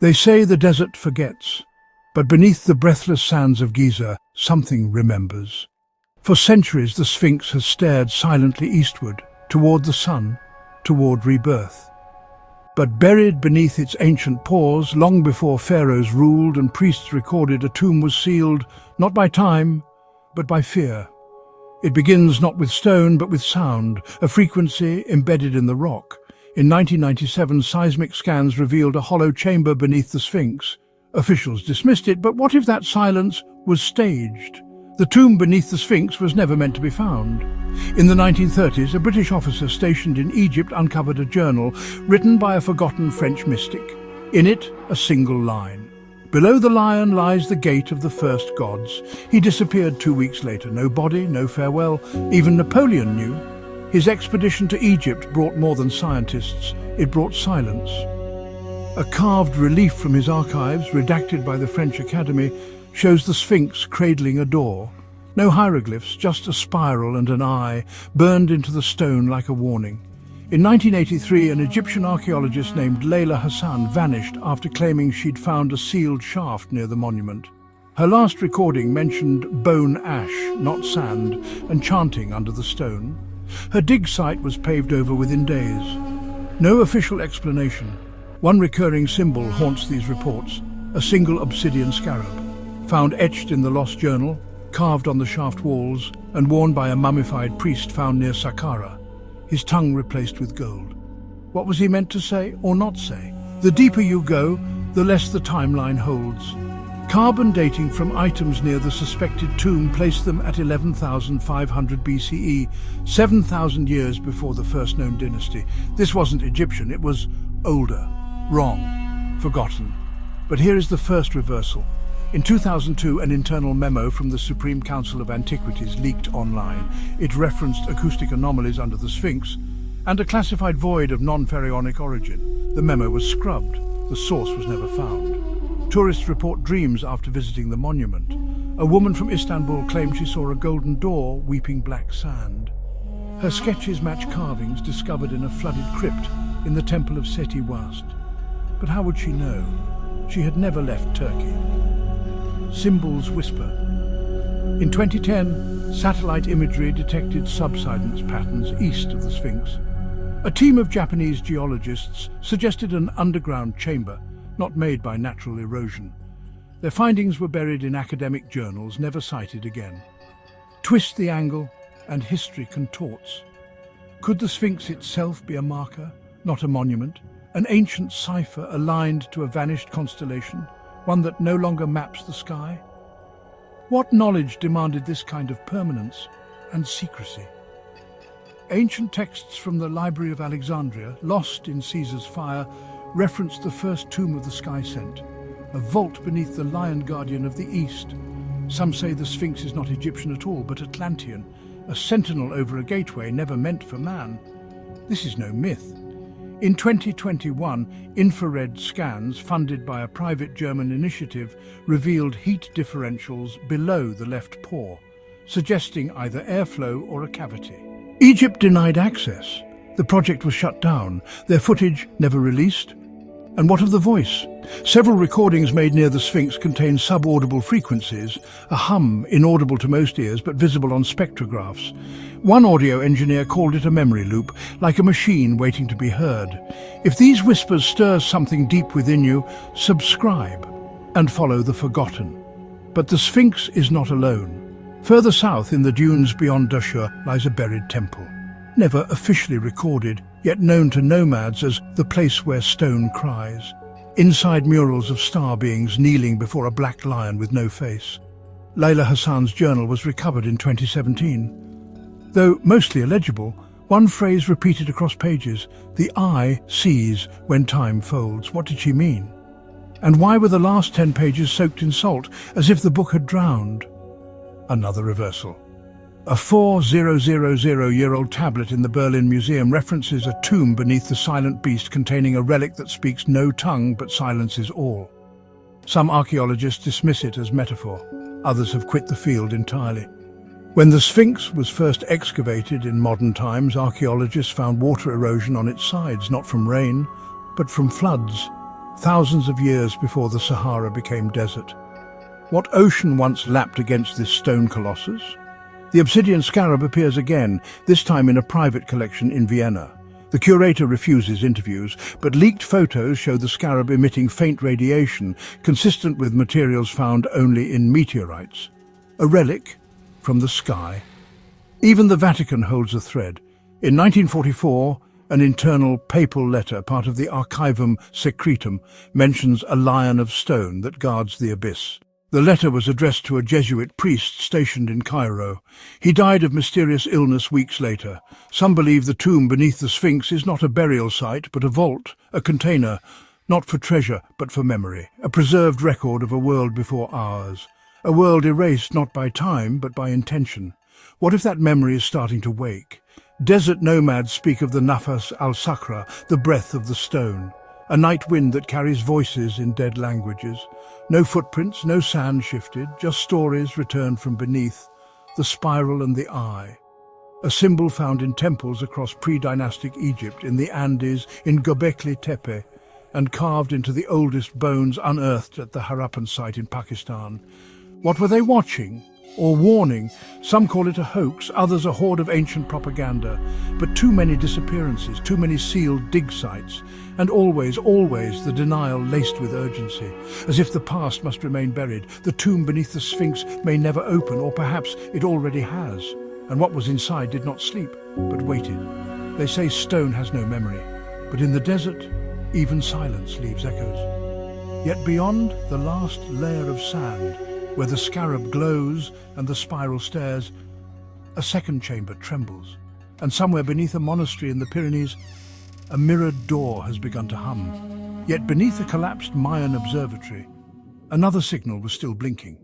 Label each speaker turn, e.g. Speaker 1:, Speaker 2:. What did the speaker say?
Speaker 1: They say the desert forgets, but beneath the breathless sands of Giza, something remembers. For centuries the Sphinx has stared silently eastward, toward the sun, toward rebirth. But buried beneath its ancient pores, long before pharaohs ruled and priests recorded, a tomb was sealed, not by time, but by fear. It begins not with stone, but with sound, a frequency embedded in the rock. In 1997, seismic scans revealed a hollow chamber beneath the Sphinx. Officials dismissed it, but what if that silence was staged? The tomb beneath the Sphinx was never meant to be found. In the 1930s, a British officer stationed in Egypt uncovered a journal written by a forgotten French mystic. In it, a single line. Below the lion lies the gate of the first gods. He disappeared 2 weeks later. No body, no farewell. Even Napoleon knew. His expedition to Egypt brought more than scientists. It brought silence. A carved relief from his archives, redacted by the French Academy, shows the Sphinx cradling a door. No hieroglyphs, just a spiral and an eye, burned into the stone like a warning. In 1983, an Egyptian archaeologist named Layla Hassan vanished after claiming she'd found a sealed shaft near the monument. Her last recording mentioned bone ash, not sand, and chanting under the stone. Her dig site was paved over within days. No official explanation. One recurring symbol haunts these reports, a single obsidian scarab, found etched in the lost journal, carved on the shaft walls, and worn by a mummified priest found near Saqqara, his tongue replaced with gold. What was he meant to say or not say? The deeper you go, the less the timeline holds. Carbon dating from items near the suspected tomb placed them at 11,500 BCE, 7,000 years before the first known dynasty. This wasn't Egyptian, it was older, wrong, forgotten. But here is the first reversal. In 2002, an internal memo from the Supreme Council of Antiquities leaked online. It referenced acoustic anomalies under the Sphinx and a classified void of non-pharaonic origin. The memo was scrubbed. The source was never found. Tourists report dreams after visiting the monument. A woman from Istanbul claimed she saw a golden door weeping black sand. Her sketches match carvings discovered in a flooded crypt in the temple of Seti Wast. But how would she know? She had never left Turkey. Symbols whisper. In 2010, satellite imagery detected subsidence patterns east of the Sphinx. A team of Japanese geologists suggested an underground chamber, not made by natural erosion. Their findings were buried in academic journals, never cited again. Twist the angle, and history contorts. Could the Sphinx itself be a marker, not a monument? An ancient cipher aligned to a vanished constellation? One that no longer maps the sky? What knowledge demanded this kind of permanence and secrecy? Ancient texts from the Library of Alexandria, lost in Caesar's fire, referenced the first tomb of the sky sent, a vault beneath the lion guardian of the east. Some say the Sphinx is not Egyptian at all, but Atlantean, a sentinel over a gateway never meant for man. This is no myth. In 2021, infrared scans funded by a private German initiative revealed heat differentials below the left paw, suggesting either airflow or a cavity. Egypt denied access. The project was shut down, their footage never released. And what of the voice? Several recordings made near the Sphinx contain sub-audible frequencies, a hum inaudible to most ears but visible on spectrographs. One audio engineer called it a memory loop, like a machine waiting to be heard. If these whispers stir something deep within you, subscribe and follow the forgotten. But the Sphinx is not alone. Further south in the dunes beyond Dashur lies a buried temple. Never officially recorded, yet known to nomads as the place where stone cries. Inside murals of star beings kneeling before a black lion with no face. Layla Hassan's journal was recovered in 2017. Though mostly illegible, one phrase repeated across pages: "The eye sees when time folds." What did she mean? And why were the last 10 pages soaked in salt, as if the book had drowned? Another reversal. A 4,000-year-old tablet in the Berlin Museum references a tomb beneath the silent beast containing a relic that speaks no tongue but silences all. Some archaeologists dismiss it as metaphor. Others have quit the field entirely. When the Sphinx was first excavated in modern times, archaeologists found water erosion on its sides, not from rain, but from floods. thousands of years before the Sahara became desert. What ocean once lapped against this stone colossus? The obsidian scarab appears again, this time in a private collection in Vienna. The curator refuses interviews, but leaked photos show the scarab emitting faint radiation, consistent with materials found only in meteorites. A relic from the sky. Even the Vatican holds a thread. In 1944, an internal papal letter, part of the Archivum Secretum, mentions a lion of stone that guards the abyss. The letter was addressed to a Jesuit priest stationed in Cairo. He died of mysterious illness weeks later. Some believe the tomb beneath the Sphinx is not a burial site, but a vault, a container, not for treasure, but for memory, a preserved record of a world before ours. A world erased not by time, but by intention. What if that memory is starting to wake? Desert nomads speak of the nafas al-sakra, the breath of the stone, a night wind that carries voices in dead languages. No footprints, no sand shifted, just stories returned from beneath, the spiral and the eye. A symbol found in temples across pre-dynastic Egypt, in the Andes, in Göbekli Tepe, and carved into the oldest bones unearthed at the Harappan site in Pakistan. What were they watching? Or warning? Some call it a hoax, others a horde of ancient propaganda. But too many disappearances, too many sealed dig sites, and always the denial laced with urgency. As if the past must remain buried, the tomb beneath the Sphinx may never open, or perhaps it already has. And what was inside did not sleep, but waited. They say stone has no memory, but in the desert, even silence leaves echoes. Yet beyond the last layer of sand, where the scarab glows and the spiral stares, a second chamber trembles, and somewhere beneath a monastery in the Pyrenees, a mirrored door has begun to hum. Yet beneath a collapsed Mayan observatory, another signal was still blinking.